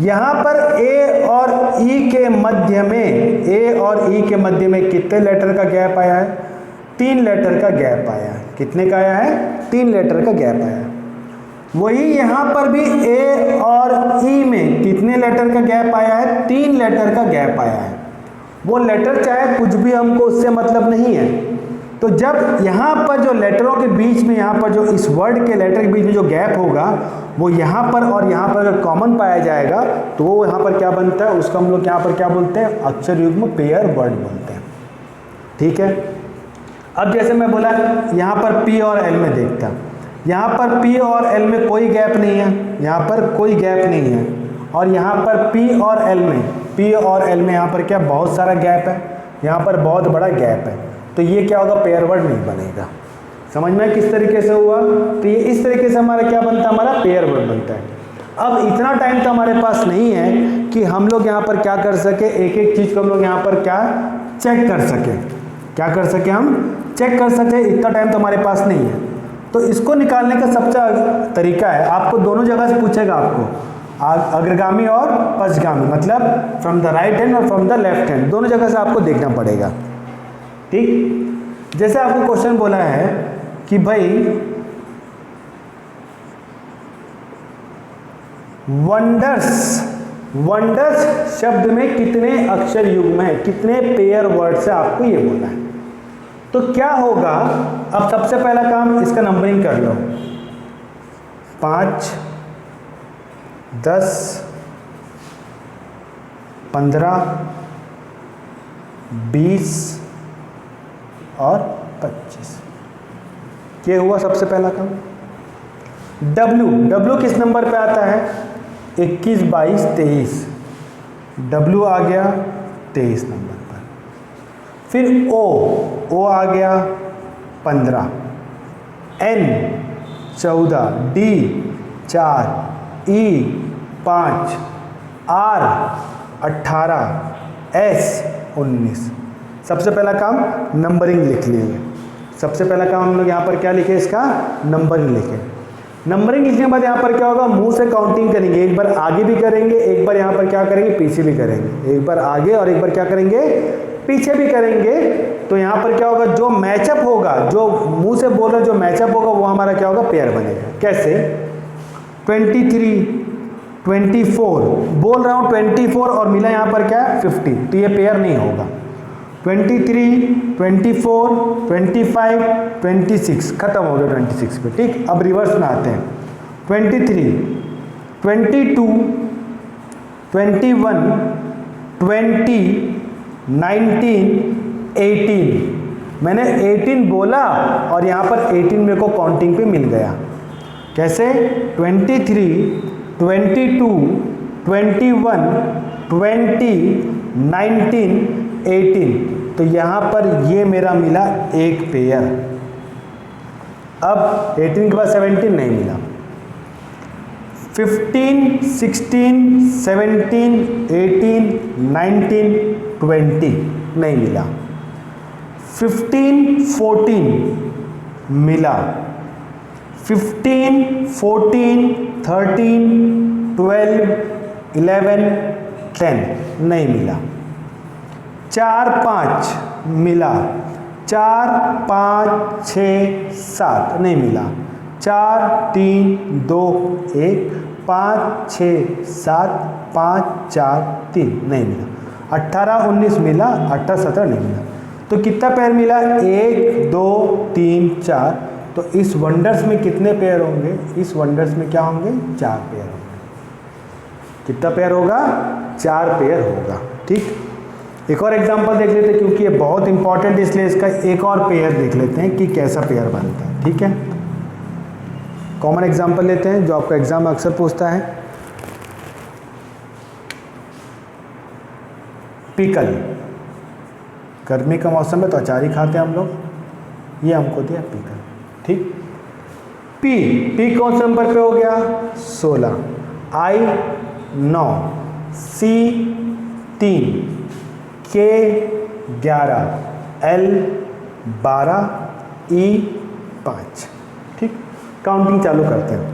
यहाँ पर ए और ई के मध्य में, ए और ई के मध्य में कितने लेटर का गैप आया है, 3 लेटर का गैप आया है। कितने का आया है, 3 लेटर का गैप आया है। वही यहाँ पर भी ए और ई में कितने लेटर का गैप आया है, 3 लेटर का गैप आया है। वो लेटर चाहे कुछ भी, हमको उससे मतलब नहीं है। तो जब यहाँ पर जो लेटरों के बीच में, यहाँ पर जो इस वर्ड के लेटर के बीच में जो गैप होगा, वो यहाँ पर और यहाँ पर अगर कॉमन पाया जाएगा, तो वो यहाँ पर क्या बनता है, उसको हम लोग यहाँ पर क्या बोलते हैं, अक्षर युग्म पेयर वर्ड बोलते हैं। ठीक है। अब जैसे मैं बोला यहाँ पर P और L में देखता, यहाँ पर P और L में कोई गैप नहीं है, यहाँ पर कोई गैप नहीं है, और यहाँ पर P और L में यहाँ पर क्या बहुत सारा गैप है, यहाँ पर बहुत बड़ा गैप है। तो ये क्या होगा, पेयर वर्ड नहीं बनेगा। समझ में किस तरीके से हुआ। तो ये इस तरीके से हमारा क्या बनता है, हमारा पेयर वर्ड बनता है। अब इतना टाइम तो हमारे पास नहीं है कि हम लोग यहाँ पर क्या कर सके, एक एक चीज़ को हम लोग यहाँ पर क्या चेक कर सके, क्या कर सके, हम चेक कर सके। इतना टाइम तो हमारे पास नहीं है। तो इसको निकालने का सबसे तरीका है, आपको दोनों जगह से पूछेगा, आपको अग्रगामी और पश्चगामी, मतलब फ्रॉम द राइट हैंड और फ्रॉम द लेफ्ट हैंड, दोनों जगह से आपको देखना पड़ेगा। ठीक। जैसे आपको क्वेश्चन बोला है कि भाई वंडर्स शब्द में कितने अक्षर युग्म है, कितने पेयर वर्ड से आपको ये बोलना है। तो क्या होगा, अब सबसे पहला काम इसका नंबरिंग कर लो, 5, 10, 15, 20 और 25। ये हुआ सबसे पहला काम। W किस नंबर पे आता है, 21, 22, 23। W आ गया 23 नंबर पर। फिर O आ गया 15, N 14, D 4, E 5, R 18, S 19। सबसे पहला काम नंबरिंग लिख लेंगे। सबसे पहला काम हम लोग यहाँ पर क्या लिखे, इसका नंबरिंग लिखे। नंबरिंग लिखने के बाद यहाँ पर क्या होगा, मुंह से काउंटिंग करेंगे, एक बार आगे भी करेंगे, एक बार यहाँ पर क्या करेंगे, पीछे भी करेंगे, एक बार आगे और एक बार क्या करेंगे, पीछे भी करेंगे। तो यहाँ पर क्या होगा, जो मैचअप होगा, जो मुंह से बोल रहे जो मैचअप होगा, वो हमारा क्या होगा, पेयर बनेगा। कैसे, 23, 24 बोल रहा हूँ, 24 और मिला यहाँ पर क्या 50, तो ये पेयर नहीं होगा। 23, 24, 25, 26 खत्म हो गया 26 पे। ठीक। अब रिवर्स में आते हैं, 23, 22, 21, 20, 19, 18। मैंने 18 बोला और यहाँ पर 18 मेरे को काउंटिंग पे मिल गया। कैसे, 23, 22, 21, 20, 19, 18। तो यहाँ पर ये मेरा मिला एक पेयर। अब 18 के बाद 17 नहीं मिला, 15, 16, 17, 18, 19, 20 नहीं मिला, 15, 14 मिला, 15, 14, 13, 12, 11, 10 नहीं मिला। 4, 5 मिला। 4, 5, 6, 7 नहीं मिला। 4, 3, 2, 1, 5, 6, 7, 5, 4, 3 नहीं मिला। 18, 19 मिला। 18, 17 नहीं मिला। तो कितना पेयर मिला? 1, 2, 3, 4। तो इस वंडर्स में कितने पेयर होंगे? इस वंडर्स में क्या होंगे? 4 पेयर होंगे। कितना पेयर होगा? 4 पेयर होगा। ठीक, एक और एग्जांपल देख लेते हैं क्योंकि ये बहुत इंपॉर्टेंट, इसलिए इसका एक और पेयर देख लेते हैं कि कैसा पेयर बनता है। ठीक है, कॉमन एग्जांपल लेते हैं जो आपका एग्जाम अक्सर पूछता है। पिकल, गर्मी का मौसम में तो अचार ही खाते हैं हम लोग, ये हमको दिया पिकल। ठीक, पी, पी कौन से नंबर पे हो गया? 16, आई 9, सी 3, के 11, एल 12, ई 5। ठीक, काउंटिंग चालू करते हैं।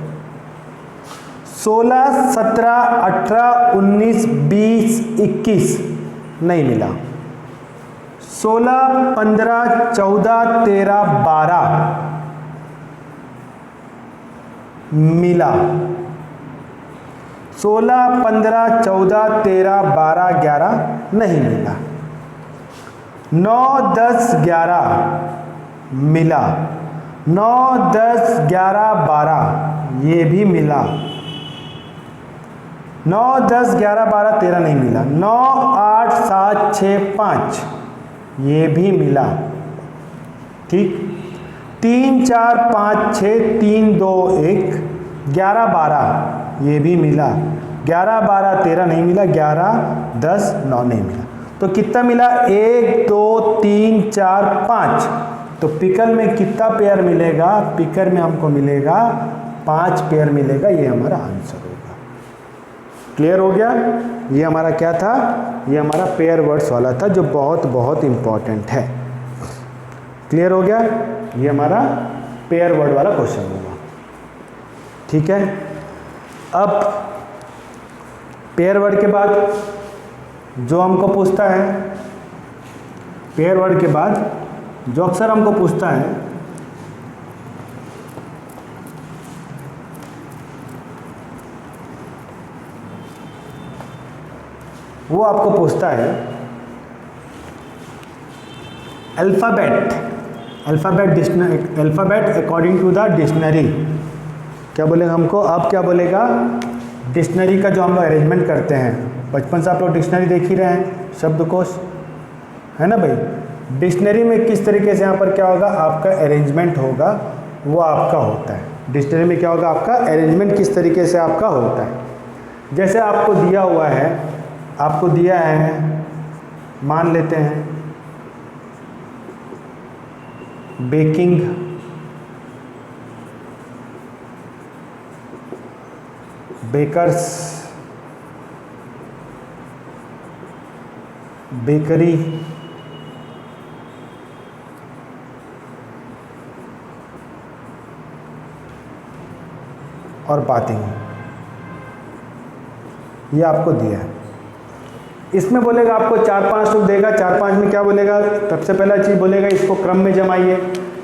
16, 17, 18, 19, 20, 21 नहीं मिला। 16, 15, 14, 13, 12 मिला। 16, 15, 14, 13, 12, 11 नहीं मिला। 9, 10, 11 मिला। 9, 10, 11, 12 ये भी मिला। 9, 10, 11, 12, 13 नहीं मिला। 9, 8, 7, 6, 5 ये भी मिला। ठीक, 3, 4, 5, 6, 3, 2, 1, 11, 12 ये भी मिला। 11, 12, 13 नहीं मिला। 11, 10, 9 नहीं मिला। तो कितना मिला? 1, 2, 3, 4, 5। तो पिकल में कितना पेयर मिलेगा? पिकल में हमको मिलेगा 5 पेयर मिलेगा। ये हमारा आंसर होगा। क्लियर हो गया? ये हमारा क्या था? ये हमारा पेयर वर्ड्स वाला था जो बहुत बहुत इंपॉर्टेंट है। क्लियर हो गया? ये हमारा पेयर वर्ड वाला क्वेश्चन होगा। ठीक है, अब पेयर वर्ड के बाद जो हमको पूछता है, पेयर वर्ड के बाद जो अक्सर हमको पूछता है वो आपको पूछता है alphabet, alphabet according to the dictionary. क्या बोलेगा हमको? अब क्या बोलेगा? डिक्शनरी का जो हम लोग अरेंजमेंट करते हैं, बचपन से आप लोग डिक्शनरी देख ही रहे हैं, शब्दकोश है ना भाई। डिक्शनरी में किस तरीके से यहाँ पर क्या होगा? आपका अरेंजमेंट होगा, वो आपका होता है। डिक्शनरी में क्या होगा? आपका अरेंजमेंट किस तरीके से आपका होता है। जैसे आपको दिया हुआ है, आपको दिया है, मान लेते हैं बेकिंग, बेकर्स, बेकरी, और बाथिंग, ये आपको दिया है। इसमें बोलेगा आपको 4-5 टूक देगा। 4-5 में क्या बोलेगा? सबसे पहला चीज़ बोलेगा इसको क्रम में जमाइए।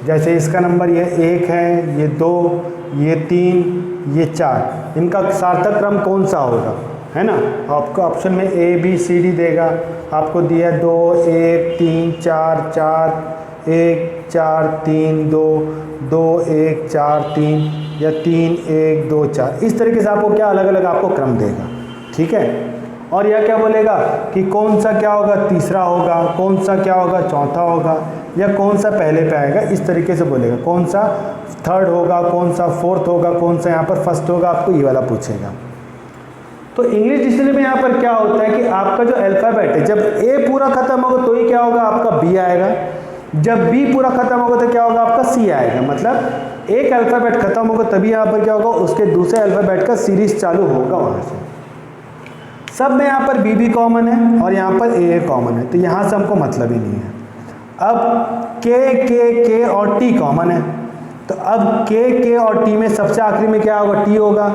जैसे इसका नंबर ये 1 है, ये 2, ये 3, ये 4, इनका सार्थक क्रम कौन सा होगा, है ना। आपको ऑप्शन में ABCD देगा। आपको दिया 2 1 3 4 4 1 4 3 2 2 1 4 3 या 3 1 2 4, इस तरीके से आपको क्या अलग अलग आपको क्रम देगा। ठीक है, और यह क्या बोलेगा कि कौन सा क्या होगा तीसरा होगा, कौन सा क्या होगा चौथा होगा, या कौन सा पहले पे आएगा, इस तरीके से बोलेगा। कौन सा थर्ड होगा, कौन सा फोर्थ होगा, कौन सा यहाँ पर फर्स्ट होगा, आपको ये वाला पूछेगा। तो इंग्लिश डिक्शनरी में यहाँ पर क्या होता है कि आपका जो अल्फ़ाबेट है, जब ए पूरा खत्म होगा तो ही क्या होगा आपका बी आएगा, जब बी पूरा खत्म होगा तो क्या होगा आपका सी आएगा। मतलब एक अल्फ़ाबेट खत्म होगा तभी यहाँ पर क्या होगा उसके दूसरे अल्फ़ाबेट का सीरीज चालू होगा वहाँ से। सब में यहाँ पर बी भी कॉमन है और यहाँ पर ए कॉमन है, तो यहाँ से हमको मतलब ही नहीं है। अब के और टी कॉमन है, तो अब के और टी में सबसे आखिरी में क्या होगा, टी होगा,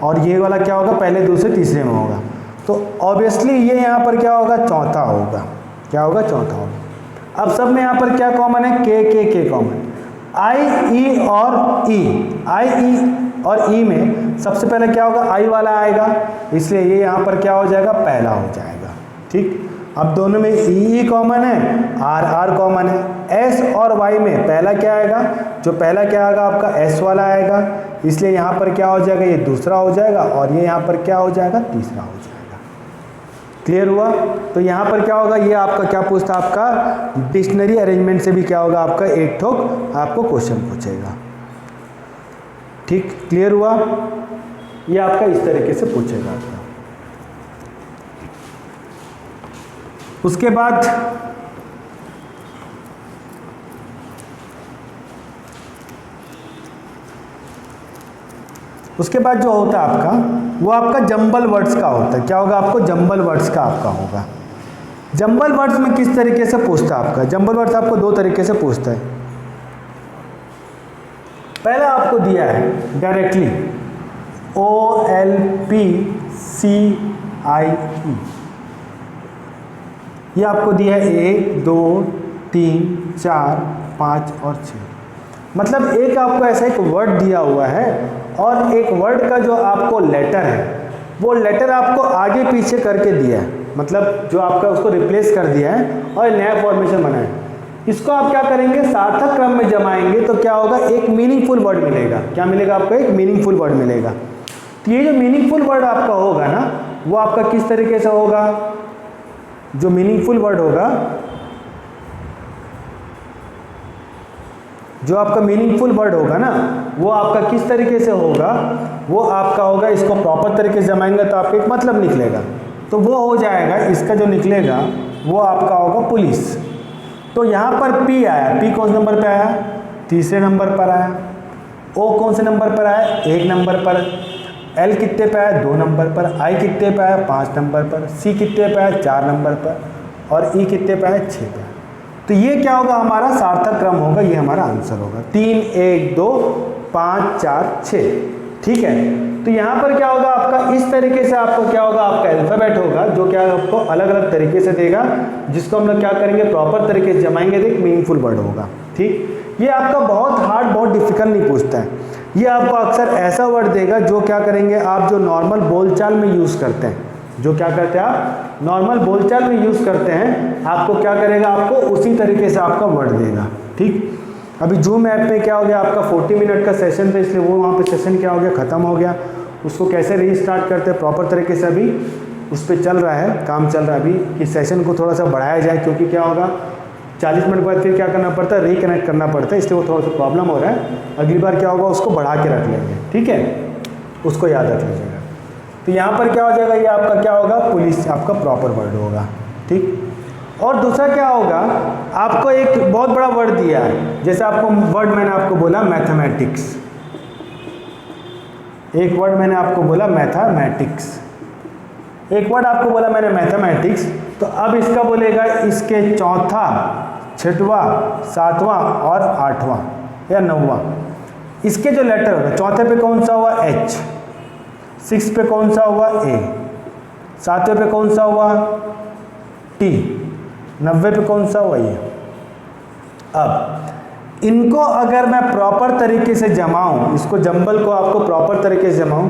और ये वाला क्या होगा, पहले दूसरे तीसरे में होगा। तो ऑब्वियसली ये यहाँ पर क्या होगा, चौथा होगा। क्या होगा, चौथा होगा। अब सब में यहाँ पर क्या कॉमन है, के कॉमन। आई ई और ई, आई ई और ई में सबसे पहले क्या होगा, आई वाला आएगा, इसलिए ये यहाँ पर क्या हो जाएगा, पहला हो जाएगा। ठीक, अब दोनों में ई कॉमन है, आर कॉमन है। एस और वाई में पहला क्या आएगा, जो पहला क्या आएगा आपका एस वाला आएगा, इसलिए यहाँ पर क्या हो जाएगा, ये दूसरा हो जाएगा, और ये यहाँ पर क्या हो जाएगा, तीसरा हो जाएगा। क्लियर हुआ। तो यहाँ पर क्या होगा, ये आपका क्या पूछता, आपका डिक्शनरी अरेंजमेंट से भी क्या होगा, आपका एक ठोक आपको क्वेश्चन पूछेगा। ठीक, क्लियर हुआ। ये आपका इस तरीके से पूछेगा आपका। उसके बाद जो होता है आपका, वो आपका जंबल वर्ड्स का होता है। क्या होगा आपको, जंबल वर्ड्स का आपका होगा। जंबल वर्ड्स में किस तरीके से पूछता है आपका, जंबल वर्ड्स आपको दो तरीके से पूछता है। पहला आपको दिया है डायरेक्टली OLPCIE, ये आपको दिया है 1 2 3 4 5 और 6। मतलब एक आपको ऐसा एक वर्ड दिया हुआ है, और एक वर्ड का जो आपको लेटर है, वो लेटर आपको आगे पीछे करके दिया है, मतलब जो आपका उसको रिप्लेस कर दिया है और नया फॉर्मेशन बना है। इसको आप क्या करेंगे, सार्थक क्रम में जमाएंगे तो क्या होगा, एक मीनिंगफुल वर्ड मिलेगा। क्या मिलेगा आपको, एक मीनिंगफुल वर्ड मिलेगा। तो ये जो मीनिंगफुल वर्ड आपका होगा ना, वो आपका किस तरीके से होगा, जो मीनिंगफुल वर्ड होगा, जो आपका मीनिंगफुल वर्ड होगा ना, वो आपका किस तरीके से होगा, वो आपका होगा, इसको प्रॉपर तरीके से जमाएंगे तो आपका एक मतलब निकलेगा। तो वो हो जाएगा, इसका जो निकलेगा वो आपका होगा पुलिस। तो यहाँ पर पी आया, पी कौन से नंबर पे आया, तीसरे नंबर पर आया। ओ कौन से नंबर पर आया, 1 नंबर पर। एल कितने पे आया, 2 नंबर पर। आई कितने पे आया, 5 नंबर पर। सी कितने पे आया, 4 नंबर पर। और ई कितने पे आया, 6 पे। तो ये क्या होगा, हमारा सार्थक क्रम होगा, ये हमारा आंसर होगा 3 1 2 5 4 6। ठीक है। तो यहाँ पर क्या होगा आपका, इस तरीके से आपको क्या होगा, आपका अल्फाबेट होगा, जो क्या आपको अलग अलग तरीके से देगा, जिसको हम लोग क्या करेंगे, प्रॉपर तरीके से जमाएंगे तो एक मीनिंगफुल वर्ड होगा। ठीक, ये आपका बहुत हार्ड, बहुत डिफिकल्ट नहीं पूछता है। ये आपको अक्सर ऐसा वर्ड देगा जो क्या करेंगे आप, जो नॉर्मल बोलचाल में यूज़ करते हैं, जो क्या करते हैं आप नॉर्मल बोलचाल में यूज़ करते हैं, आपको क्या करेगा, आपको उसी तरीके से आपका वर्ड देगा। ठीक, अभी जूम ऐप में क्या हो गया, आपका 40 मिनट का सेशन था, इसलिए वो वहाँ पे सेशन क्या हो गया, ख़त्म हो गया। उसको कैसे रीस्टार्ट करते हैं प्रॉपर तरीके से, अभी उस पर चल रहा है, काम चल रहा है अभी, कि सेशन को थोड़ा सा बढ़ाया जाए, क्योंकि क्या होगा 40 मिनट बाद फिर क्या करना पड़ता है, रिकनेक्ट करना पड़ता है, इसलिए वो थोड़ा सा प्रॉब्लम हो रहा है। अगली बार क्या होगा, उसको बढ़ा के रख लेंगे। ठीक है, उसको याद रख लीजिएगा। तो यहाँ पर क्या हो जाएगा, ये आपका क्या होगा, पुलिस आपका प्रॉपर वर्ड होगा। ठीक, और दूसरा क्या होगा, आपको एक बहुत बड़ा वर्ड दिया है, जैसे आपको वर्ड मैंने आपको बोला मैथमेटिक्स, एक वर्ड मैंने आपको बोला मैथमेटिक्स, एक वर्ड आपको बोला मैंने मैथमेटिक्स। तो अब इसका बोलेगा, इसके चौथा, छठवां, सातवां और आठवां या 9वां, इसके जो लेटर होगा, चौथे पे कौन सा हुआ, H, 6 पे कौन सा हुआ, A, 7वें पे कौन सा हुआ, T, 90 पे कौन सा हुआ, ये। अब इनको अगर मैं प्रॉपर तरीके से जमाऊं, इसको जंबल को आपको प्रॉपर तरीके से जमाऊं,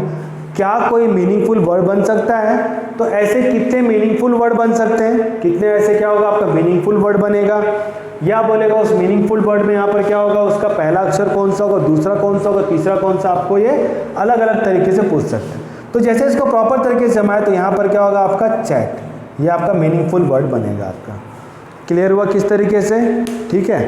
क्या कोई मीनिंगफुल वर्ड बन सकता है? तो ऐसे कितने मीनिंगफुल वर्ड बन सकते हैं, कितने ऐसे क्या होगा आपका मीनिंगफुल वर्ड बनेगा, या बोलेगा उस मीनिंगफुल वर्ड में यहाँ पर क्या होगा, उसका पहला अक्षर कौन सा होगा, दूसरा कौन सा होगा, तीसरा कौन सा, आपको ये अलग अलग तरीके से पूछ सकते हैं। तो जैसे इसको प्रॉपर तरीके से जमाए, तो यहाँ पर क्या होगा आपका चैट, ये आपका मीनिंगफुल वर्ड बनेगा आपका। क्लियर हुआ किस तरीके से? ठीक है।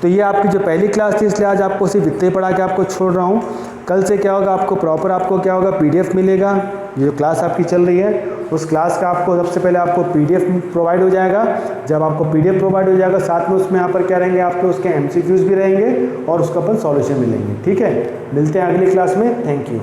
तो ये आपकी जो पहली क्लास थी, इसलिए आज आपको सिर्फ इतने पढ़ा के आपको छोड़ रहा हूँ। कल से क्या होगा, आपको प्रॉपर आपको क्या होगा, पीडीएफ मिलेगा। जो क्लास आपकी चल रही है, उस क्लास का आपको सबसे पहले आपको पीडीएफ प्रोवाइड हो जाएगा। जब आपको पीडीएफ प्रोवाइड हो जाएगा, साथ में उसमें यहाँ पर क्या रहेंगे, आपके उसके एमसीक्यूज भी रहेंगे और उसका अपन सॉल्यूशन मिलेंगे। ठीक है, मिलते हैं अगली क्लास में। Thank you.